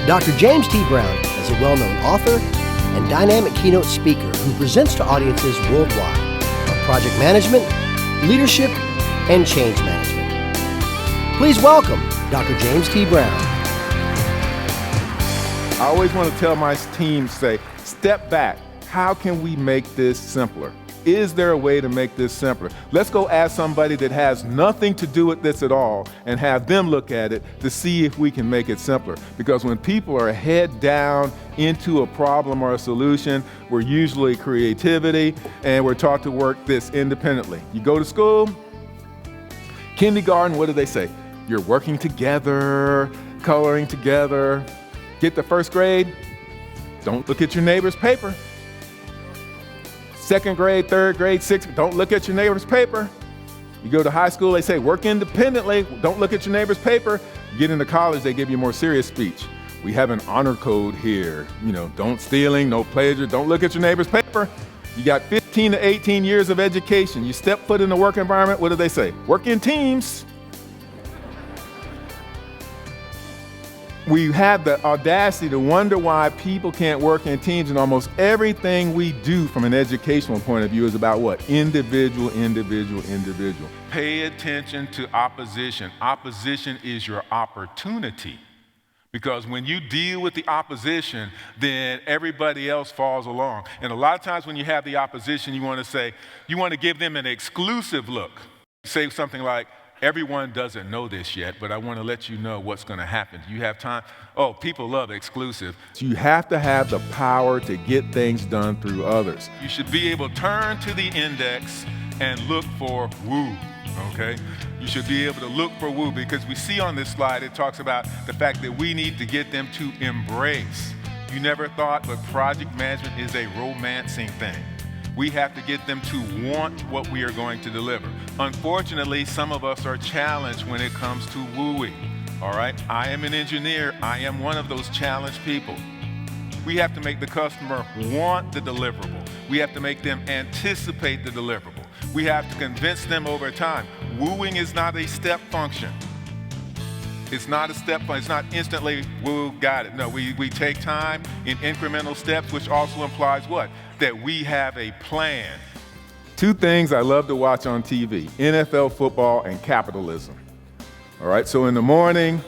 Dr. James T. Brown is a well-known author and dynamic keynote speaker who presents to audiences worldwide on project management, leadership, and change management. Please welcome Dr. James T. Brown. I always want to tell my team, step back. How can we make this simpler? Is there a way to make this simpler? Let's go ask somebody that has nothing to do with this at all and have them look at it to see if we can make it simpler. Because when people are head down into a problem or a solution, we're usually creativity and we're taught to work this independently. You go to school, kindergarten, what do they say? You're working together, coloring together. Get to first grade, don't look at your neighbor's paper. Second grade, third grade, sixth, don't look at your neighbor's paper. You go to high school, they say, work independently, don't look at your neighbor's paper. You get into college, they give you a more serious speech. We have an honor code here. Don't stealing, no plagiarism, don't look at your neighbor's paper. You got 15 to 18 years of education. You step foot in the work environment, what do they say? Work in teams. We have the audacity to wonder why people can't work in teams, and almost everything we do from an educational point of view is about what? Individual, individual, individual. Pay attention to opposition. Opposition is your opportunity. Because when you deal with the opposition, then everybody else falls along. And a lot of times when you have the opposition, you want to give them an exclusive look. Say something like, everyone doesn't know this yet, but I want to let you know what's going to happen. Do you have time? Oh, people love exclusive. So you have to have the power to get things done through others. You should be able to turn to the index and look for woo, okay? You should be able to look for woo, because we see on this slide, it talks about the fact that we need to get them to embrace. You never thought, but project management is a romancing thing. We have to get them to want what we are going to deliver. Unfortunately, some of us are challenged when it comes to wooing, all right? I am an engineer. I am one of those challenged people. We have to make the customer want the deliverable. We have to make them anticipate the deliverable. We have to convince them over time. Wooing is not a step function. It's not a step function. It's not instantly, woo, got it. No, we take time in incremental steps, which also implies what? That we have a plan. Two things I love to watch on TV, NFL football and Capitalism. All right, so in the morning,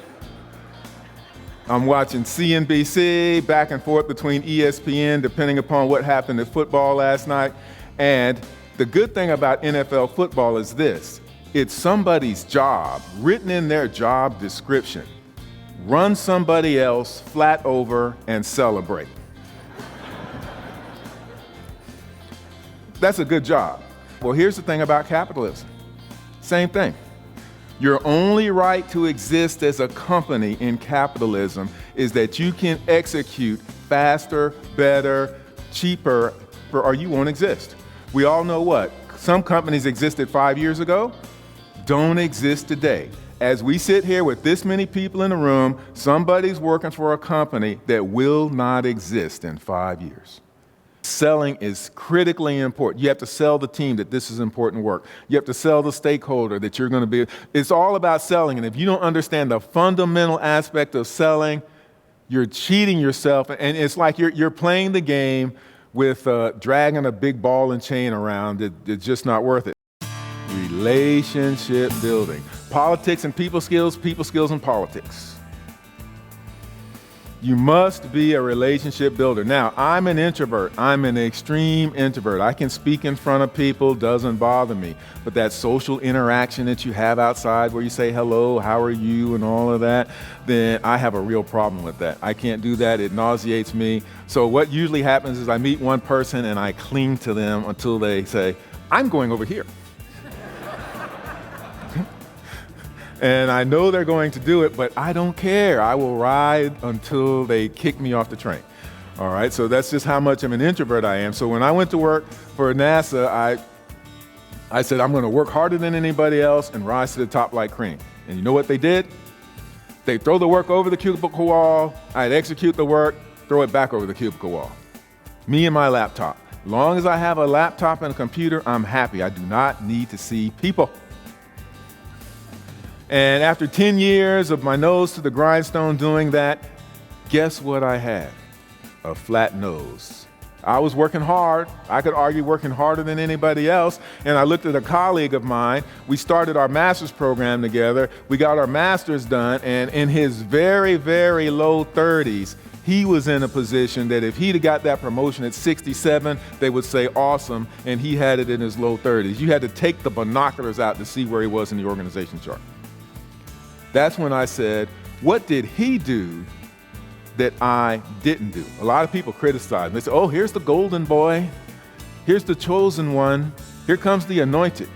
I'm watching CNBC, back and forth between ESPN, depending upon what happened at football last night. And the good thing about NFL football is this. It's somebody's job, written in their job description. Run somebody else flat over and celebrate. That's a good job. Well, here's the thing about capitalism. Same thing. Your only right to exist as a company in capitalism is that you can execute faster, better, cheaper, or you won't exist. We all know what? Some companies existed 5 years ago, don't exist today. As we sit here with this many people in the room, somebody's working for a company that will not exist in 5 years. Selling is critically important. You have to sell the team that this is important work. You have to sell the stakeholder that you're going to be. It's all about selling. And if you don't understand the fundamental aspect of selling, you're cheating yourself. And it's like you're playing the game with dragging a big ball and chain around. It's just not worth it. Relationship building. Politics and people skills and politics. You must be a relationship builder. Now, I'm an introvert. I'm an extreme introvert. I can speak in front of people, doesn't bother me. But that social interaction that you have outside where you say hello, how are you, and all of that, then I have a real problem with that. I can't do that. It nauseates me. So what usually happens is I meet one person and I cling to them until they say, I'm going over here. And I know they're going to do it, but I don't care. I will ride until they kick me off the train. All right, so that's just how much of an introvert I am. So when I went to work for NASA, I said, I'm going to work harder than anybody else and rise to the top like cream. And you know what they did? They throw the work over the cubicle wall. I'd execute the work, throw it back over the cubicle wall. Me and my laptop. As long as I have a laptop and a computer, I'm happy. I do not need to see people. And after 10 years of my nose to the grindstone doing that, Guess what I had? A flat nose. I was working hard. I could argue working harder than anybody else. And I looked at a colleague of mine. We started our master's program together. We got our master's done. And in his very, very low 30s, he was in a position that if he'd have got that promotion at 67, they would say awesome. And he had it in his low 30s. You had to take the binoculars out to see where he was in the organization chart. That's when I said, what did he do that I didn't do? A lot of people criticize. They say, oh, here's the golden boy. Here's the chosen one. Here comes the anointed.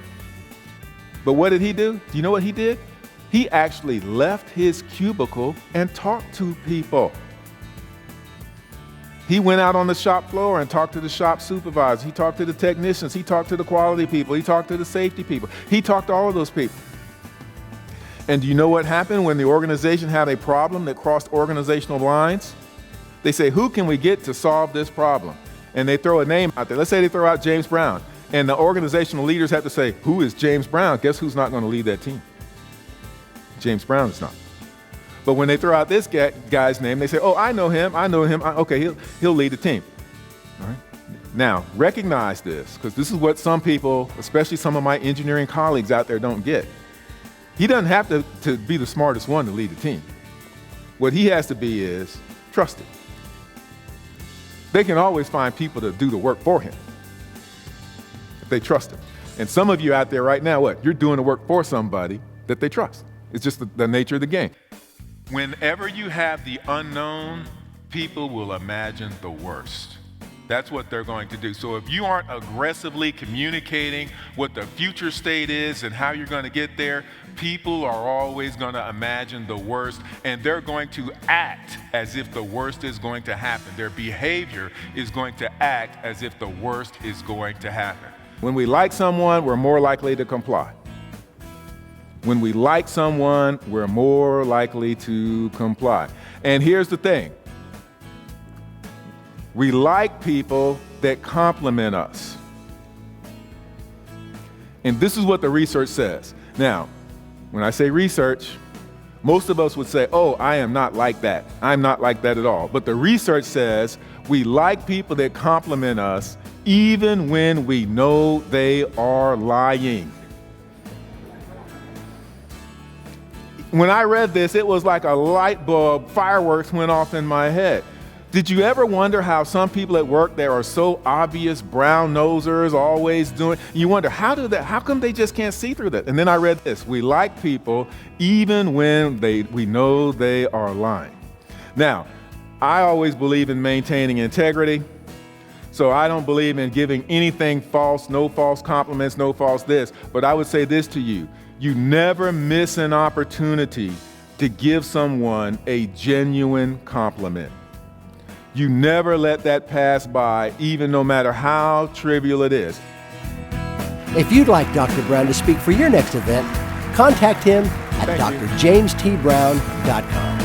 But what did he do? Do you know what he did? He actually left his cubicle and talked to people. He went out on the shop floor and talked to the shop supervisors. He talked to the technicians. He talked to the quality people. He talked to the safety people. He talked to all of those people. And do you know what happened when the organization had a problem that crossed organizational lines? They say, who can we get to solve this problem? And they throw a name out there. Let's say they throw out James Brown. And the organizational leaders have to say, who is James Brown? Guess who's not going to lead that team? James Brown is not. But when they throw out this guy's name, they say, oh, I know him. Okay, he'll lead the team. All right. Now, recognize this, because this is what some people, especially some of my engineering colleagues out there, don't get. He doesn't have to be the smartest one to lead the team. What he has to be is trusted. They can always find people to do the work for him if they trust him. And some of you out there right now, what? You're doing the work for somebody that they trust. It's just the nature of the game. Whenever you have the unknown, people will imagine the worst. That's what they're going to do. So if you aren't aggressively communicating what the future state is and how you're going to get there, people are always going to imagine the worst, and they're going to act as if the worst is going to happen. Their behavior is going to act as if the worst is going to happen. When we like someone, we're more likely to comply. When we like someone, we're more likely to comply. And here's the thing. We like people that compliment us. And this is what the research says. Now, when I say research, most of us would say, oh, I am not like that. I'm not like that at all. But the research says we like people that compliment us even when we know they are lying. When I read this, it was like a light bulb, fireworks went off in my head. Did you ever wonder how some people at work that are so obvious brown nosers, always doing, you wonder, how come they just can't see through that? And then I read this, we like people even when we know they are lying. Now, I always believe in maintaining integrity, so I don't believe in giving anything false, no false compliments, no false this, but I would say this to you, you never miss an opportunity to give someone a genuine compliment. You never let that pass by, even no matter how trivial it is. If you'd like Dr. Brown to speak for your next event, contact him at drjamestbrown.com.